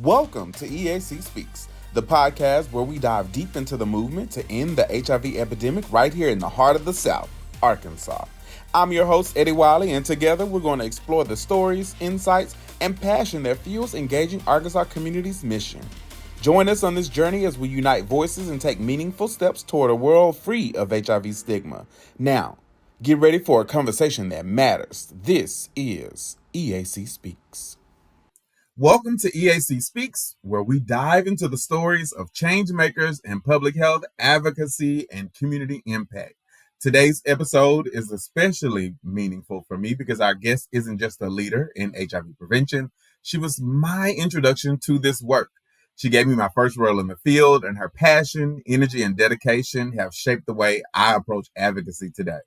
Welcome to EAC Speaks, the podcast where we dive deep into the movement to end the HIV epidemic right here in the heart of the South, Arkansas. I'm your host, Eddie Wiley, and together we're going to explore the stories, insights, and passion that fuels engaging Arkansas community's mission. Join us on this journey as we unite voices and take meaningful steps toward a world free of HIV stigma. Now, get ready for a conversation that matters. This is EAC Speaks. Welcome to EAC Speaks, where we dive into the stories of change makers in public health, advocacy, and community impact. Today's episode is especially meaningful for me because our guest isn't just a leader in HIV prevention. She was my introduction to this work. She gave me my first role in the field, and her passion, energy, and dedication have shaped the way I approach advocacy today.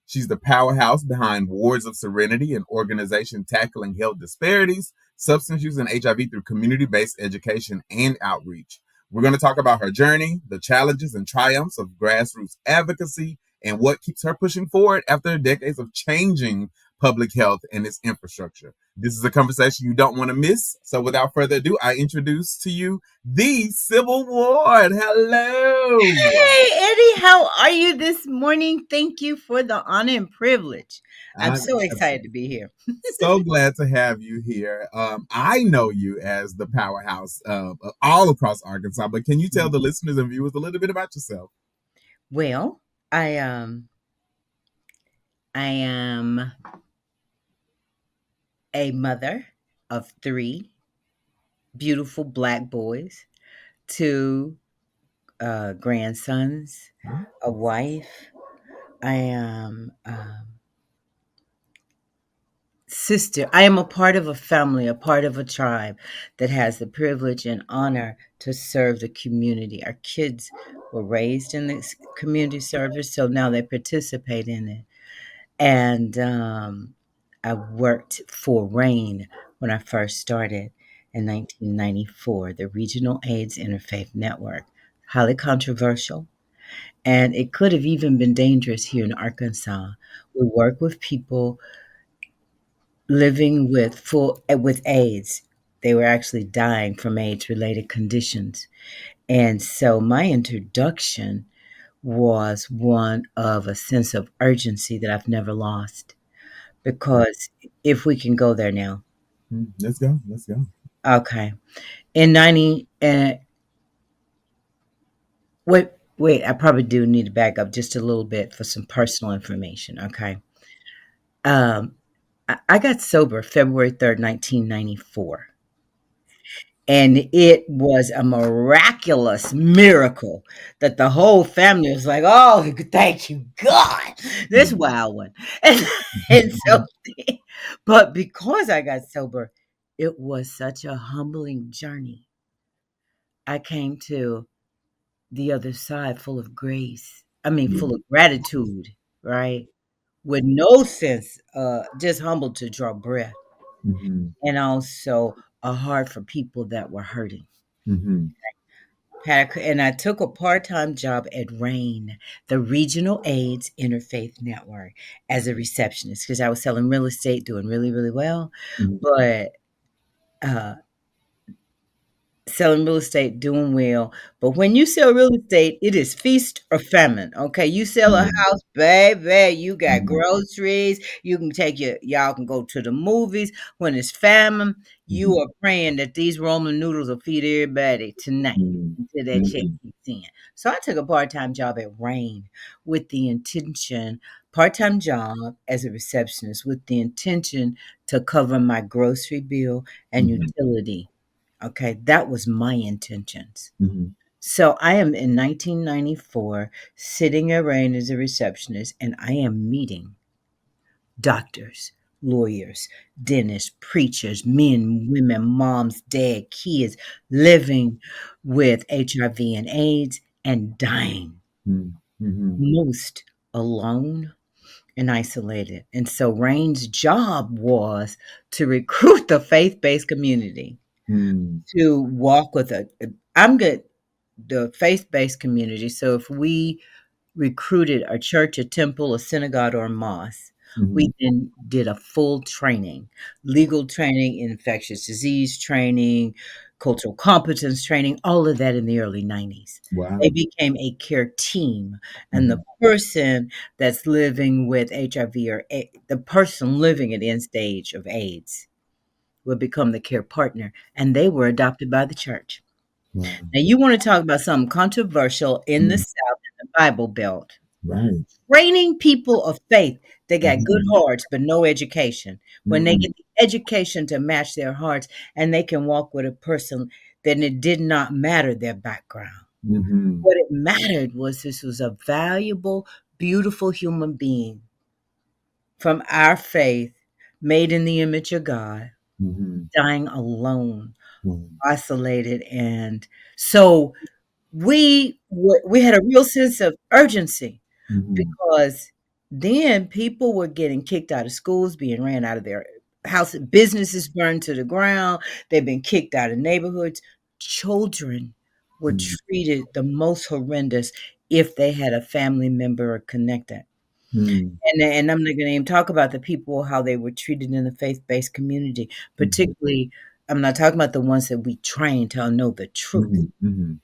She's the powerhouse behind Wards of Serenity, an organization tackling health disparities, substance use, and HIV through community-based education and outreach. We're going to talk about her journey, the challenges and triumphs of grassroots advocacy, and what keeps her pushing forward after decades of changing public health and its infrastructure. This is a conversation you don't want to miss. So without further ado, I introduce to you the Sybil Ward. Hello. Hey, Eddie, how are you this morning? Thank you for the honor and privilege. I'm so excited to be here. So glad to have you here. I know you as the powerhouse all across Arkansas, but can you tell the listeners and viewers a little bit about yourself? Well, I am a mother of 3 beautiful Black boys, 2 grandsons, a wife. I am sister. I am a part of a family, a part of a tribe that has the privilege and honor to serve the community. Our kids were raised in this community service, so now they participate in it. And I worked for RAIN when I first started in 1994, the Regional AIDS Interfaith Network. Highly controversial, and it could have even been dangerous here in Arkansas. We work with people living with AIDS. They were actually dying from AIDS related conditions. And so my introduction was one of a sense of urgency that I've never lost. Because if we can go there now. Let's go. Okay. In 90 wait, I probably do need to back up just a little bit for some personal information, okay? Um I got sober February 3rd, 1994. And it was a miraculous miracle that the whole family was like, "Oh, thank you, God, this wild one." And so, but because I got sober, it was such a humbling journey. I came to the other side full of grace. I mean, full of gratitude, right? With no sense, just humbled to draw breath, and also a heart for people that were hurting. And I took a part-time job at RAIN, the Regional AIDS Interfaith Network, as a receptionist because I was selling real estate, doing really, really well. But uh, selling real estate, doing well. But when you sell real estate, it is feast or famine. Okay, you sell a house, baby. You got groceries. You can y'all can go to the movies. When it's famine, you are praying that these Roman noodles will feed everybody tonight until that check kicks in. So I took a part-time job at RAIN with the intention, part-time job as a receptionist with the intention to cover my grocery bill and utility. Okay, that was my intentions. So I am in 1994 sitting at RAIN as a receptionist, and I am meeting doctors, lawyers, dentists, preachers, men, women, moms, dad, kids living with HIV and AIDS and dying, most alone and isolated. And so RAIN's job was to recruit the faith-based community to walk with I'm good, the faith-based community. So if we recruited a church, a temple, a synagogue, or a mosque, We Mhm. then did a full training, legal training, infectious disease training, cultural competence training, all of that in the early 90s. They Wow. became a care team, and the Mhm. person that's living with HIV or the person living at end stage of AIDS would become the care partner, and they were adopted by the church. Wow. Now, you want to talk about something controversial in the Mhm. South, in the Bible Belt. Right. Training people of faith. They got good Mhm. hearts, but no education. When they Mhm. get the education to match their hearts and they can walk with a person, then it did not matter their background. Mhm. What it mattered was this was a valuable, beautiful human being from our faith, made in the image of God, Mhm. dying alone, Mhm. isolated. And so we had a real sense of urgency Mhm. because then people were getting kicked out of schools, being ran out of their house, businesses burned to the ground, they've been kicked out of neighborhoods. Children were Mhm. treated the most horrendous if they had a family member connected. Mhm. And I'm not gonna even talk about the people, how they were treated in the faith-based community, Mhm. particularly I'm not talking about the ones that we train to know the truth. Mhm. Mhm.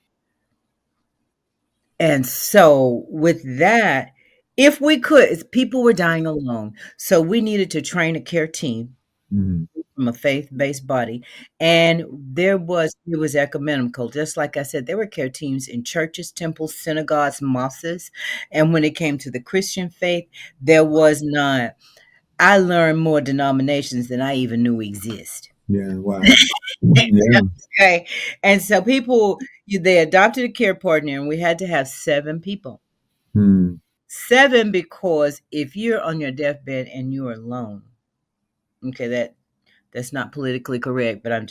And so with that, if we could, people were dying alone. So we needed to train a care team Mhm. from a faith-based body. And it was ecumenical. Just like I said, there were care teams in churches, temples, synagogues, mosques. And when it came to the Christian faith, there was none. I learned more denominations than I even knew exist. Yeah. Wow. Yeah. Okay. And so they adopted a care partner, and we had to have 7 people. Mhm. 7 because if you're on your deathbed and you're alone, okay, that's not politically correct, but I've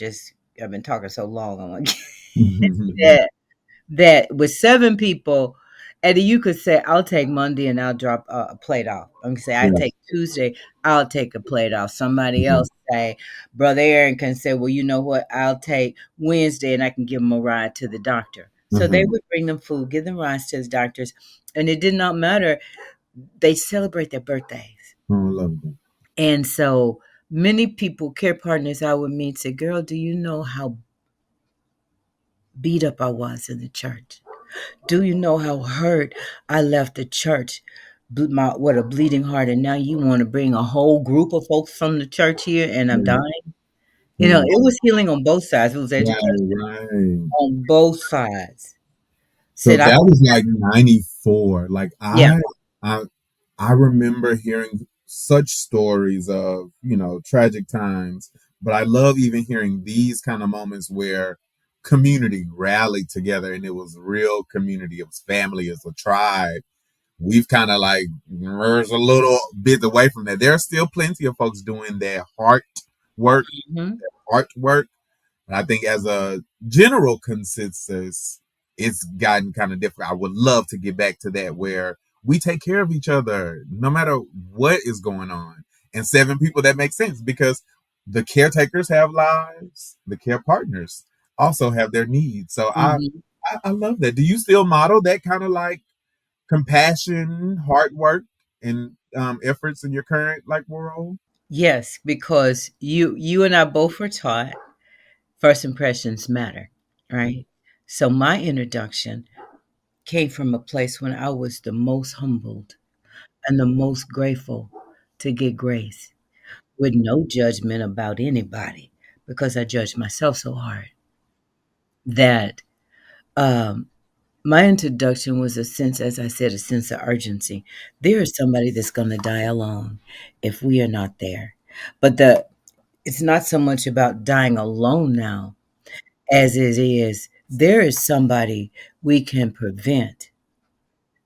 been talking so long, I want to Mhm. that that with 7 people, and you could say, "I'll take Monday and I'll drop a plate off." I'm gonna say, "I Yeah. take Tuesday, I'll take a plate off." Somebody Mhm. else say, Brother Aaron can say, "Well, you know what? I'll take Wednesday and I can give them a ride to the doctor." So they Uh-huh. would bring them food, give them rides to the doctors, and it did not matter. They celebrate their birthdays. Oh, I love that. And so many people, care partners I would meet, say, "Girl, do you know how beat up I was in the church? Do you know how hurt I left the church with a bleeding heart? And now you want to bring a whole group of folks from the church here and I'm Yeah. dying?" Mhm. It was healing on both sides. It was Right. education Right. on both sides. So Said, that was like 94. Like yeah. I I remember hearing such stories of, tragic times, but I love even hearing these kind of moments where community rallied together and it was real community. It was family, it's a tribe. We've kind of like merged a little bit away from that. There are still plenty of folks doing their work, Mhm. artwork, and I think as a general consensus, it's gotten kind of different. I would love to get back to that where we take care of each other no matter what is going on. And 7 people, that makes sense because the caretakers have lives, the care partners also have their needs. So Mhm. I love that. Do you still model that kind of like compassion, hard work, and efforts in your current like world? Yes, because you and I both were taught first impressions matter, right? So my introduction came from a place when I was the most humbled and the most grateful to get grace with no judgment about anybody because I judged myself so hard that um, my introduction was a sense, as I said, a sense of urgency. There is somebody that's going to die alone if we are not there. But it's not so much about dying alone now as it is there is somebody we can prevent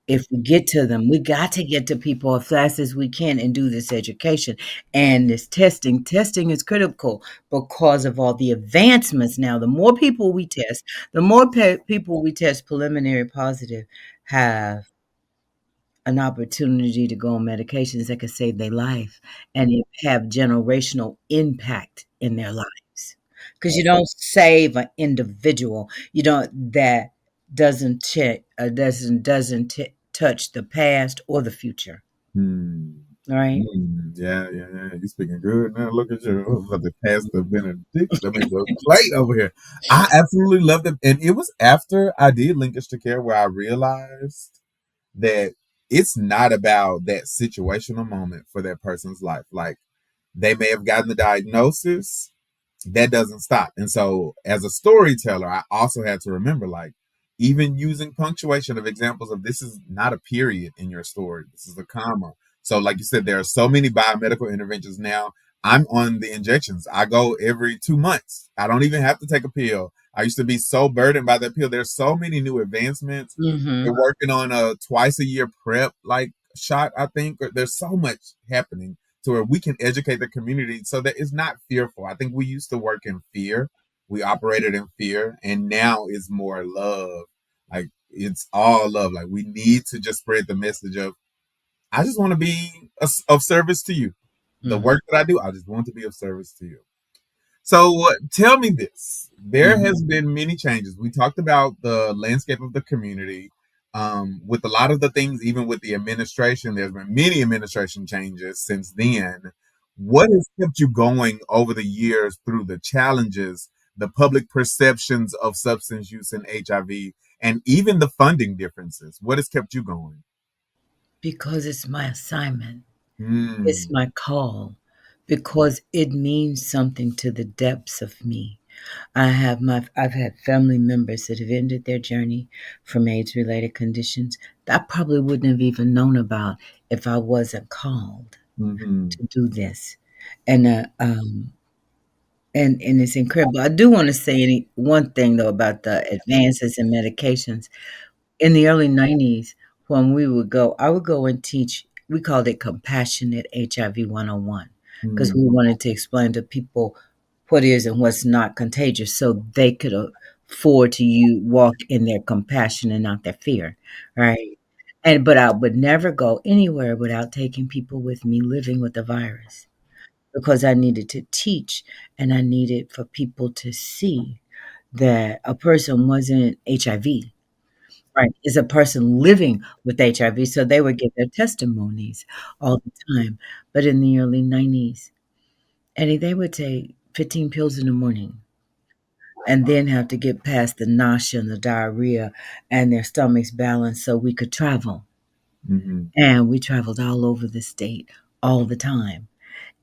if we get to them. We got to get to people as fast as we can and do this education and this testing. Testing is critical because of all the advancements now. The more people we test, the more people we test preliminary positive have an opportunity to go on medications that could save their life and have generational impact in their lives. Because you don't save an individual, you don't that doesn't check doesn't touch the past or the future. Hmm. right? Yeah, yeah, yeah. You speaking good now. Look at you. Oh, the pastor Benedict. I mean, the plate over here. I absolutely loved it. And it was after I did linkage to care where I realized that it's not about that situational moment for that person's life. Like they may have gotten the diagnosis, that doesn't stop. And so, as a storyteller, I also had to remember, like, even using punctuation of examples of this is not a period in your story, this is a comma. So, like you said, there are so many biomedical interventions now. I'm on the injections. I go every 2 months. I don't even have to take a pill. I used to be so burdened by that pill. There's so many new advancements. We're Mm-hmm. working on a twice a year prep like shot, I think. There's so much happening to where we can educate the community so that it's not fearful. I think we used to work in fear. We operated in fear, and now it's more love. Like it's all love. Like we need to just spread the message of I just want to be of service to you. The Mm-hmm. work that I do, I just want to be of service to you. So tell me this. There Mm-hmm. has been many changes. We talked about the landscape of the community. With a lot of the things, even with the administration, there's been many administration changes since then. What has kept you going over the years through the challenges, the public perceptions of substance use and HIV, and even the funding differences? What has kept you going? Because it's my assignment. It's Mm, my call. Because it means something to the depths of me. I've had family members that have ended their journey from AIDS related conditions that I probably wouldn't have even known about if I wasn't called hmm to do this. And and it's incredible. I do want to say one thing though about the advances in medications. In the early 90s, when I would go and teach, we called it Compassionate HIV 101, because we hmm wanted to explain to people what is and what's not contagious so they could afford to walk in their compassion and not their fear, right? But I would never go anywhere without taking people with me living with the virus because I needed to teach and I needed for people to see that a person wasn't HIV. Right, is a person living with HIV, so they would give their testimonies all the time. But in the early 90s, Eddie, they would take 15 pills in the morning and then have to get past the nausea and the diarrhea and their stomachs balanced so we could travel. hmm And we traveled all over the state all the time.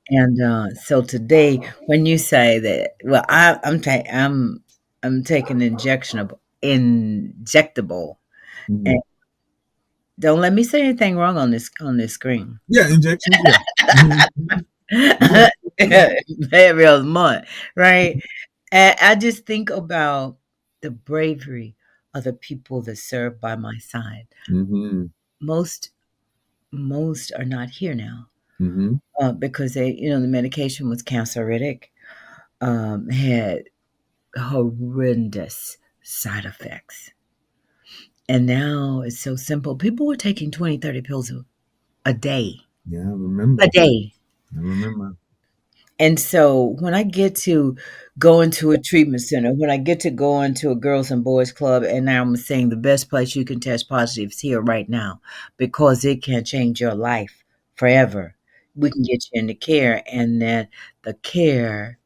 And so today, when you say that, well, I'm taking injectable. hmm Don't let me say anything wrong on this screen. Yeah, injections. Yeah. Mhm. Every month, right? And I just think about the bravery of the people that serve by my side. Mhm. Most most are not here now Mhm. because the medication was canceritic, had horrendous side effects, and now it's so simple. People were taking 20, 30 pills a day, Yeah, I a remember. day. I remember. And so when I get to go into a treatment center, when I get to go into a girls and boys club, and now I'm saying the best place you can test positive is here right now because it can change your life forever. We can get you into care, and that the care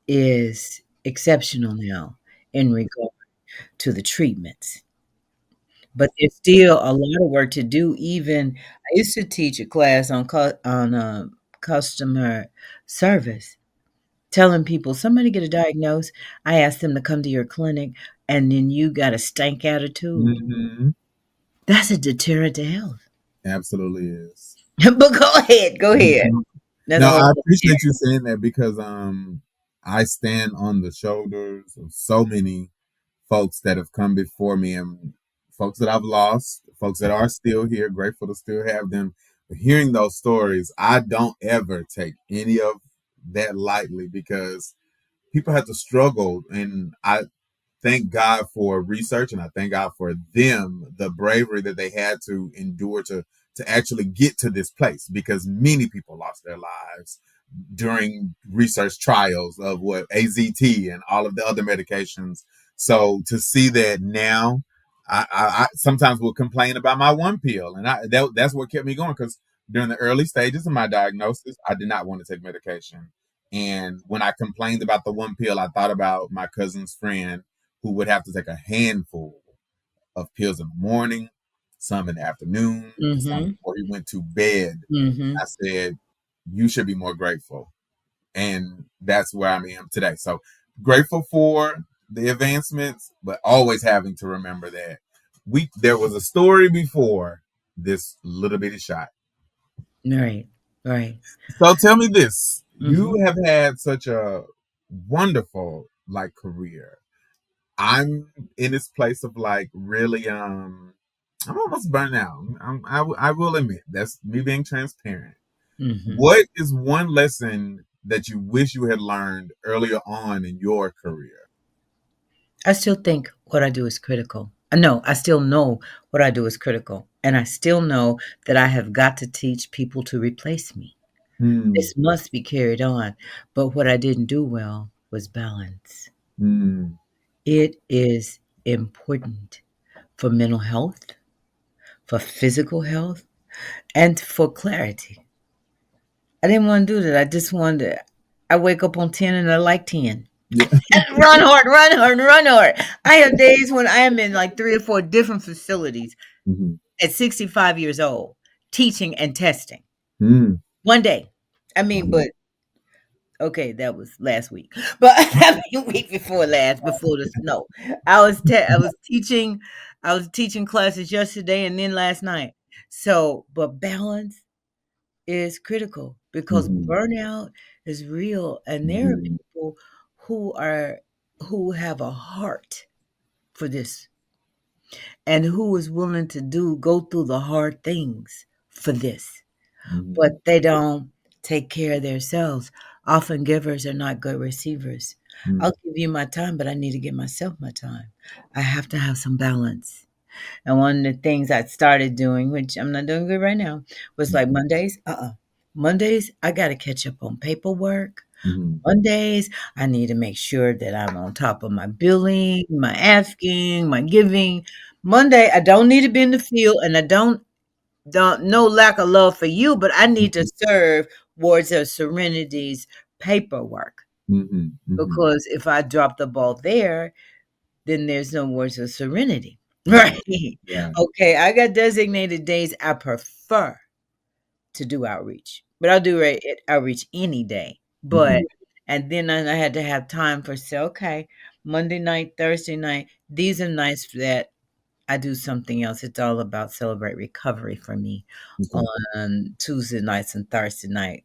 is exceptional now in regard to the treatments. But there's still a lot of work to do. Even I used to teach a class on customer service, telling people somebody get a diagnose, I ask them to come to your clinic, and then you got a stank attitude. Mhm. That's a deterrent to health. Absolutely is. But go ahead. Mhm. That's No, a whole I other appreciate you saying that because I stand on the shoulders of so many folks that have come before me and folks that I've lost, folks that are still here, grateful to still have them. But hearing those stories, I don't ever take any of that lightly because people have to struggle and I thank God for research and I thank God for them, the bravery that they had to endure to actually get to this place because many people lost their lives during research trials of what AZT and all of the other medications. So to see that now, I sometimes will complain about my one pill, and that's what kept me going because during the early stages of my diagnosis, I did not want to take medication. And when I complained about the one pill, I thought about my cousin's friend who would have to take a handful of pills in the morning, some in the afternoon, some Mhm. before he went to bed. I Mhm. said, you should be more grateful. And that's where I am today. So grateful for the advancements, but always having to remember that there was a story before this little bitty shot. Right. Right. So tell me this. You Mhm. have had such a wonderful like career. I'm in this place of like really I'm almost burnt out. I will admit that's me being transparent. Mhm. What is one lesson that you wish you had learned earlier on in your career? I still think what I do is critical. No, I still know what I do is critical, and I still know that I have got to teach people to replace me. Hmm. This must be carried on, but what I didn't do well was balance. Hmm. It is important for mental health, for physical health, and for clarity. I didn't want to do that. I just wanted to, I wake up on 10 and I like 10. Yeah. Run hard, run hard, run hard. I have days when I am in like 3 or 4 different facilities Hmm. at 65 years old, teaching and testing. Hmm. One day. I mean, but okay, that was last week. But I mean, week before last, before the snow. I was teaching classes yesterday and then last night. So, but balance is critical because Hmm. burnout is real, and there are Hmm. people who are who have a heart for this and who is willing to go through the hard things for this, Hmm. but they don't take care of themselves. Often givers are not good receivers. I'll give you my time, but I need to give myself my time. I have to have some balance. And one of the things I started doing, which I'm not doing good right now, was like Mondays, Mondays, I got to catch up on paperwork. Hmm. Mondays, I need to make sure that I'm on top of my billing, my asking, my giving. Monday, I don't need to be in the field, and I don't no lack of love for you, but I need to serve Wards of Serenity's paperwork, Hmm. Hmm. because if I drop the ball there, then there's no Wards of Serenity, right? Right. Okay, I got designated days I prefer to do outreach, but I'll do outreach any day. But Hmm. and then I had to have time for say, okay, Monday night, Thursday night, these are nights that I do something else. It's all about celebrate recovery for me Okay. on Tuesday nights and Thursday night.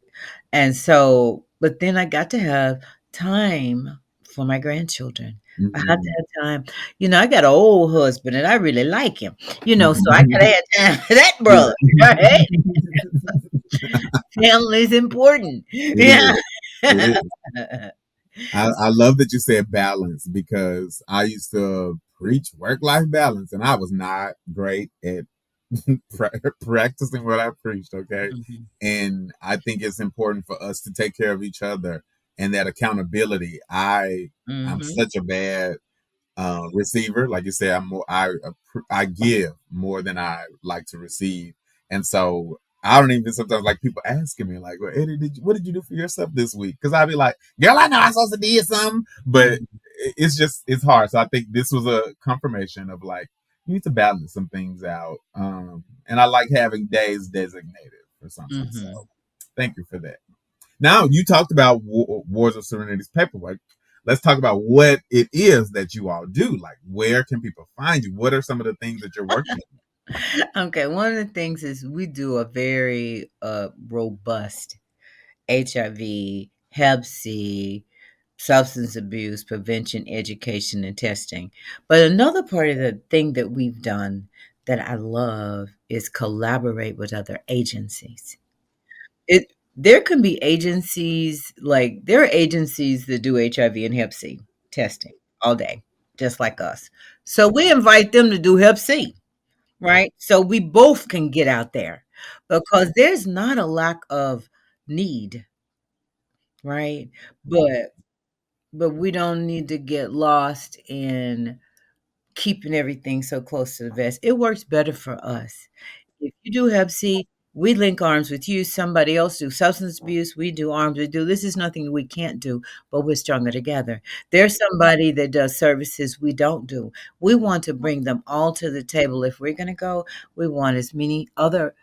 And so, but then I got to have time for my grandchildren. I had to Hmm. have time. I got an old husband and I really like him, so I gotta have time for that Yeah. brother, right? Family is important. It Yeah. is. It is. I love that you said balance because I used to preach work life balance and I was not great at practicing what I preached. Okay. Mhm. And I think it's important for us to take care of each other and that accountability. I'm Mhm. such a bad receiver. Like you say, I give more than I like to receive, and so I don't even sometimes like people asking me like, "Well, Eddie, what did you do for yourself this week?" Because I'd be like, "Girl, I know I'm supposed to do something," but Mhm. it's hard. So I think this was a confirmation of like you need to balance some things out, and I like having days designated for something. So Mhm. thank you for that. Now you talked about Wars of Serenity's paperwork. Let's talk about what it is that you all do. Like, where can people find you? What are some of the things that you're working Okay, one of the things is we do a very robust HIV, Hep C, substance abuse prevention, education, and testing. But another part of the thing that we've done that I love is collaborate with other agencies. There can be agencies like there are agencies that do HIV and Hep C testing all day, just like us. So we invite them to do Hep C, right? So we both can get out there because there's not a lack of need, right? But we don't need to get lost in keeping everything so close to the vest. It works better for us. If you do Hep C, we link arms with you. Somebody else do substance abuse. We do arms. We do. This is nothing we can't do, but we're stronger together. There's somebody that does services we don't do. We want to bring them all to the table. If we're going to go, we want as many other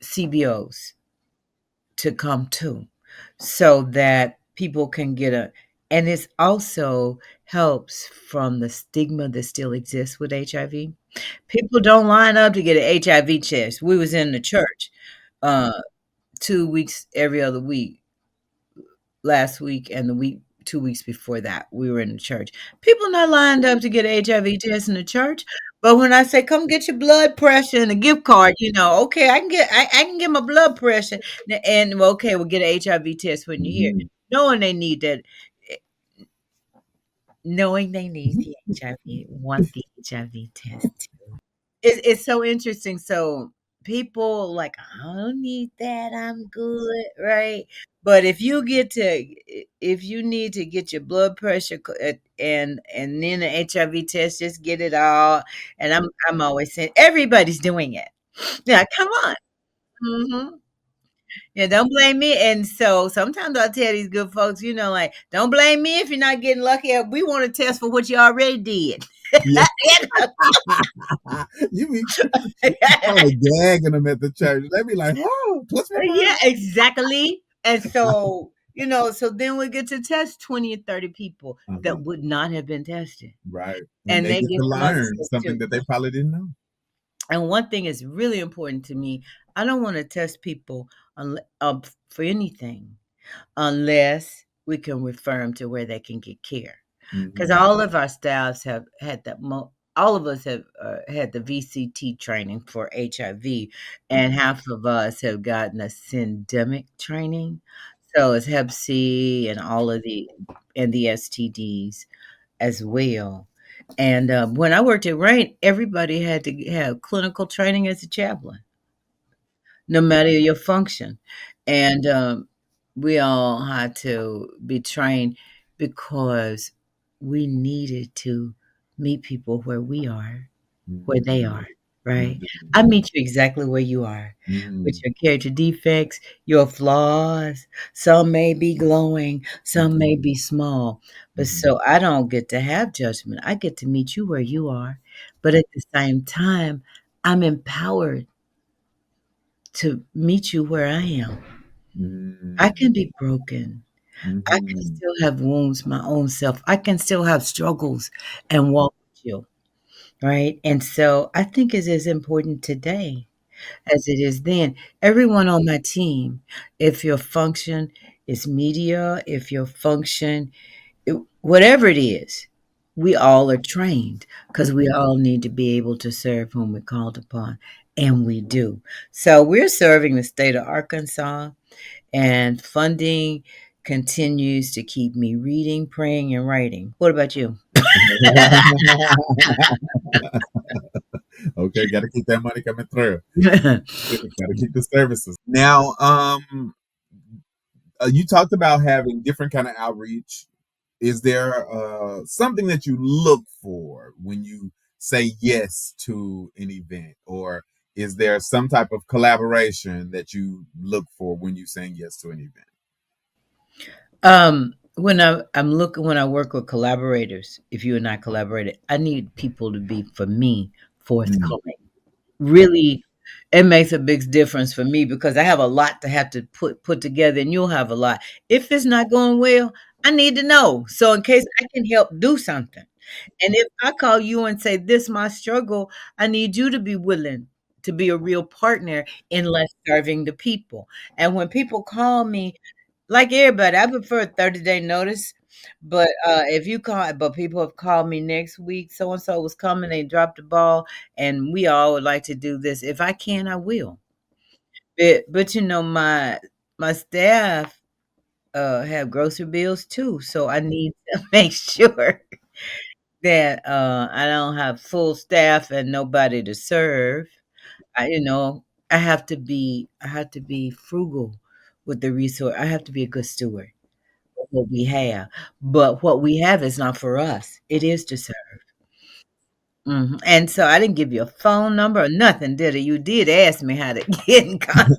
CBOs to come too, so that people can get a, and it also helps from the stigma that still exists with HIV. People don't line up to get an HIV test. We was in the church, uh, 2 weeks every other week, last week and the week 2 weeks before that, we were in the church. People not lined up to get an HIV test in the church, but when I say, "Come get your blood pressure and a gift card," okay, I can get my blood pressure, and okay, we'll get an HIV test when you're here. Mhm. Knowing they need that, eh, knowing they need the HIV, want the HIV test. It's so interesting. So people like, I don't need that. I'm good, right? But if you need to get your blood pressure and then the HIV test, just get it all. And I'm always saying everybody's doing it. Yeah, come on. Hmm. Yeah, don't blame me. And so sometimes I tell these good folks, like, don't blame me if you're not getting lucky. We want to test for what you already did. Yeah. You be probably gagging them at the church. They be like, "Oh, what's my Yeah, mom?" exactly. And so, so then we get to test 20 or 30 people Uh-huh. that would not have been tested. Right. And And they they get get to some other learn stuff something too. that they probably didn't know. And one thing is really important to me. I don't want to test people for anything unless we can refer them to where they can get care. Because Mhm. all of our staffs have had all of us have had the VCT training for HIV, and Mhm. half of us have gotten a syndemic training. So it's Hep C and all of the STDs as well. And when I worked at Rain, everybody had to have clinical training as a chaplain, no matter your function. And we all had to be trained because we needed to meet people where they Mhm. are, right? I Mhm. meet you exactly where you are with Mhm. your character defects, your flaws. Some may be glowing, some may Mhm. be small, but Mhm. so I don't get to have judgment. I get to meet you where you are, but at the same time, I'm empowered to meet you where I am. I Mhm. can be broken. I can Mhm. still have wounds my own self. I can still have struggles and walk with you, right? And so I think it is important today as it is then. Everyone on my team, if your function is media, if your function, whatever it is, we all are trained because we all need to be able to serve whom we're called upon, and we do. So we're serving the state of Arkansas, and funding continues to keep me reading, praying, and writing. What about you? Okay, got to keep that money coming through. Got to keep the services. Now, you talked about having different kind of outreach. Is there something that you look for when you say yes to an event, or is there some type of collaboration that you look for when you saying yes to an event? When I work with collaborators, if you and I collaborated, I need people to be, for me, Mm, forthcoming. Really, it makes a big difference for me because I have a lot to have to put together, and you'll have a lot. If it's not going well, I need to know, so in case I can help do something. And if I call you and say, "This my struggle," I need you to be willing to be a real partner in less serving the people. And when people call me, like everybody, I prefer a 30-day notice. But if you call, but people have called me next week, so and so was coming, they dropped the ball, and we all would like to do this. If I can, I will. But my staff have grocery bills too, so I need to make sure that I don't have full staff and nobody to serve. I have to be frugal with the resource. I have to be a good steward what we have. But what we have is not for us. It is to serve. And so I didn't give you a phone number or nothing, did I? You did ask me how to get in contact.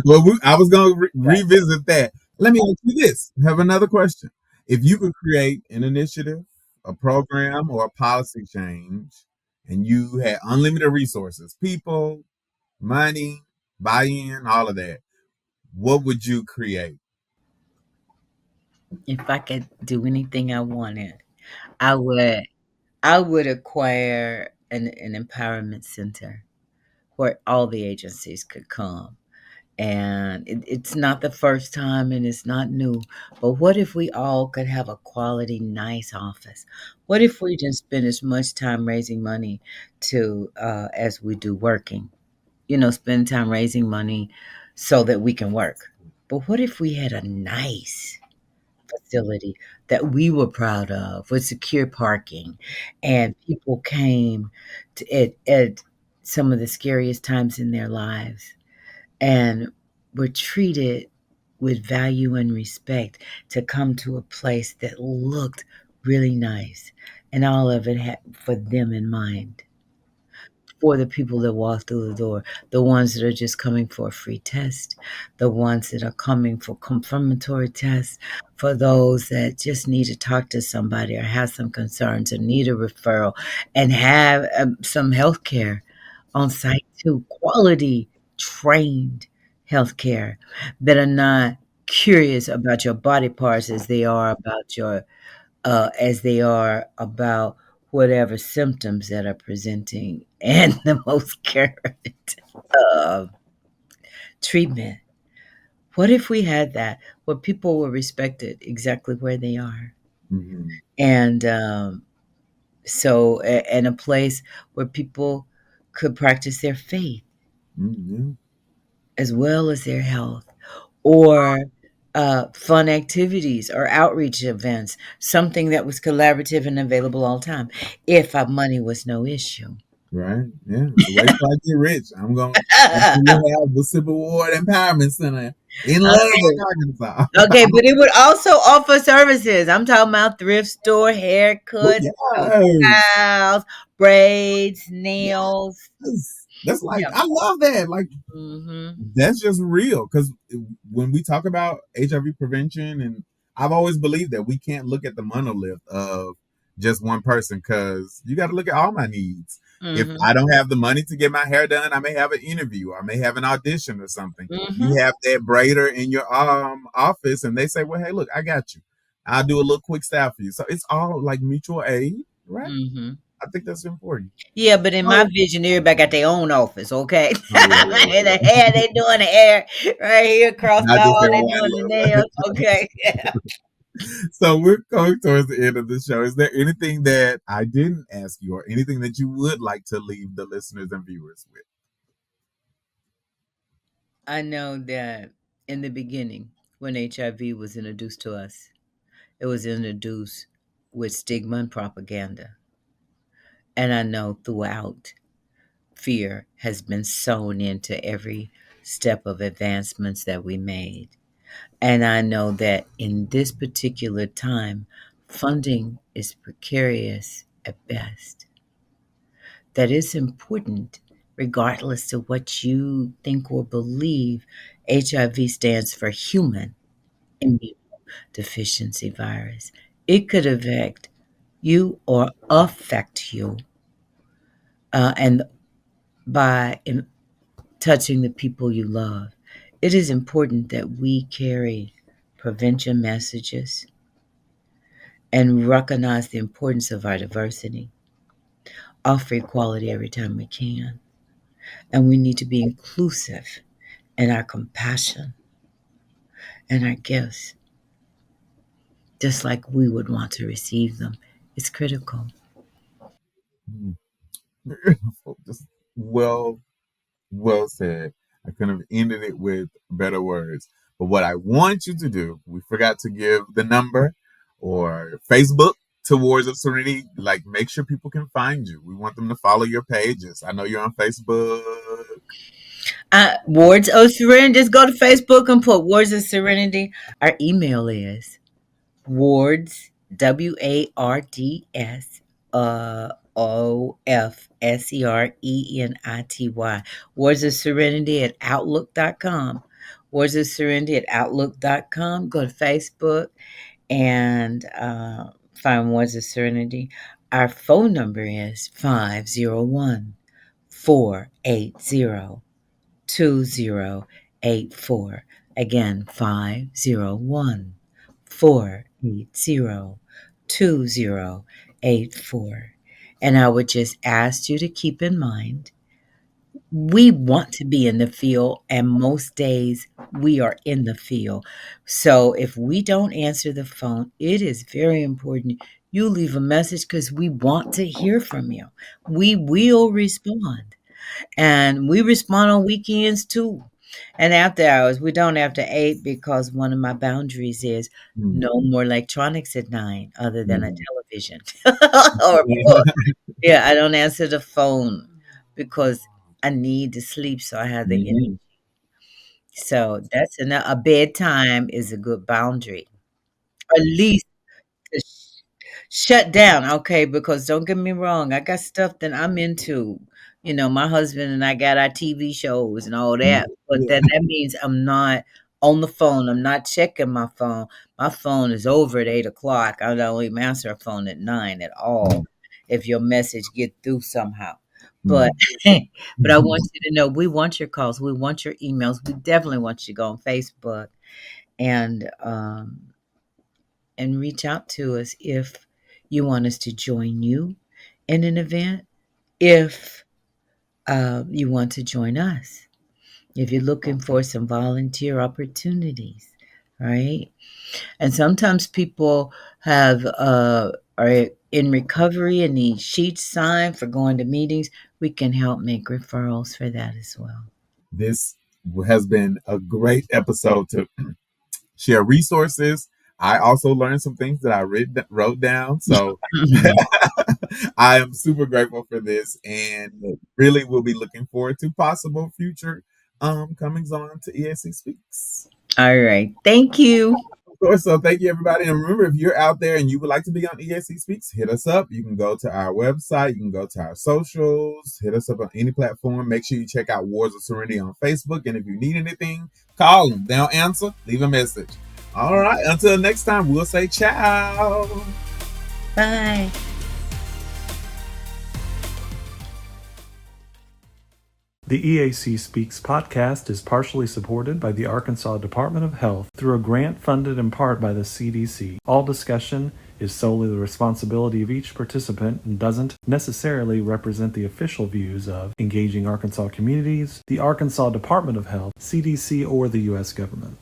Well, I was going to Right. revisit that. Let me ask you this. I have another question. If you could create an initiative, a program, or a policy change, and you had unlimited resources, people, money, buy-in, all of that, what would you create? If I could do anything I wanted, I would I would acquire an empowerment center where all the agencies could come. And it's not the first time and it's not new. But what if we all could have a quality, nice office? What if we didn't spend as much time raising money to as we do working? Spend time raising money so that we can work. But what if we had a nice facility that we were proud of with secure parking and people came at some of the scariest times in their lives and were treated with value and respect to come to a place that looked really nice and all of it had for them in mind, for the people that walk through the door, the ones that are just coming for a free test, the ones that are coming for confirmatory tests, for those that just need to talk to somebody or have some concerns or need a referral and have some health care on site too, quality trained healthcare that are not curious about your body parts as they are about whatever symptoms that are presenting and the most current uh, treatment. What if we had that where people were respected exactly where they are? Mhm. And and a place where people could practice their faith Mhm. as well as their health, or fun activities or outreach events, something that was collaborative and available all the time, if our money was no issue. Right? Yeah. Wait till I get rich. I'm going to have the Sybil Ward Empowerment Center in Lubbock, Arkansas. Okay, but it would also offer services. I'm talking about thrift store, Oh, haircuts, yes. styles, braids, nails. Yes. That's like, Yeah. I love that. Like, Mhm. that's just real because when we talk about HIV prevention, and I've always believed that we can't look at the monolith of just one person because you got to look at all my needs. If Mhm. I don't have the money to get my hair done, I may have an interview, I may have an audition or something. Mhm. You have that braider in your office, and they say, "Well, hey, look, I got you. I'll do a little quick style for you." So it's all like mutual aid, right? Mhm. I think that's important. Yeah, but in my Oh, vision, everybody got their own office, okay? oh yeah, yeah, And the hair, they doing the hair right here across the not just hall, that they one doing the little. nails, okay? So we're going towards the end of the show. Is there anything that I didn't ask you, or anything that you would like to leave the listeners and viewers with? I know that in the beginning, when HIV was introduced to us, it was introduced with stigma and propaganda. And I know throughout, fear has been sewn into every step of advancements that we made. And I know that in this particular time, funding is precarious at best. That is important, regardless of what you think or believe. HIV stands for human immune deficiency virus. It could affect you or affect you, and by touching the people you love. It is important that we carry prevention messages and recognize the importance of our diversity, offer equality every time we can. And we need to be inclusive in our compassion and our gifts, just like we would want to receive them. It's critical. Hmm. Just well, well said. I couldn't have ended it with better words. But what I want you to do, we forgot to give the number or Facebook towards of Serenity. Like, make sure people can find you. We want them to follow your pages. I know you're on Facebook. Wards of Serenity, just go to Facebook and put Wards of Serenity. Our email is wards, WARDS, OFSERENITY. Words of Serenity at Outlook.com. Words of Serenity at Outlook.com. Go to Facebook and find Words of Serenity. Our phone number is 501 480 2084. Again, 501 480 2084. And I would just ask you to keep in mind, we want to be in the field, and most days we are in the field. So if we don't answer the phone, it is very important you leave a message because we want to hear from you. We will respond. And we respond on weekends too. And after hours, we don't after 8 because one of my boundaries is no more electronics at 9 other than a television or a book. Yeah, I don't answer the phone because I need to sleep so I have the energy. So that's a bedtime is a good boundary. At least to shut down, okay, because don't get me wrong, I got stuff that I'm into. My husband and I got our TV shows and all that, but then that means I'm not on the phone. I'm not checking my phone. My phone is over at 8 o'clock. I don't even answer a phone at 9 at all if your message get through somehow. But but I want you to know we want your calls. We want your emails. We definitely want you to go on Facebook and reach out to us if you want us to join you in an event, if you want to join us, if you're looking for some volunteer opportunities, right? And sometimes people are in recovery and need sheets signed for going to meetings. We can help make referrals for that as well. This has been a great episode to share resources. I also learned some things that I wrote down. So I am super grateful for this and really will be looking forward to possible future comings on to EAC Speaks. All right. Thank you. Of course. So thank you, everybody. And remember, if you're out there and you would like to be on EAC Speaks, hit us up. You can go to our website. You can go to our socials. Hit us up on any platform. Make sure you check out Wars of Serenity on Facebook. And if you need anything, call them. They'll answer. Leave a message. All right. Until next time, we'll say ciao. Bye. The EAC Speaks podcast is partially supported by the Arkansas Department of Health through a grant funded in part by the CDC. All discussion is solely the responsibility of each participant and doesn't necessarily represent the official views of Engaging Arkansas Communities, the Arkansas Department of Health, CDC, or the U.S. government.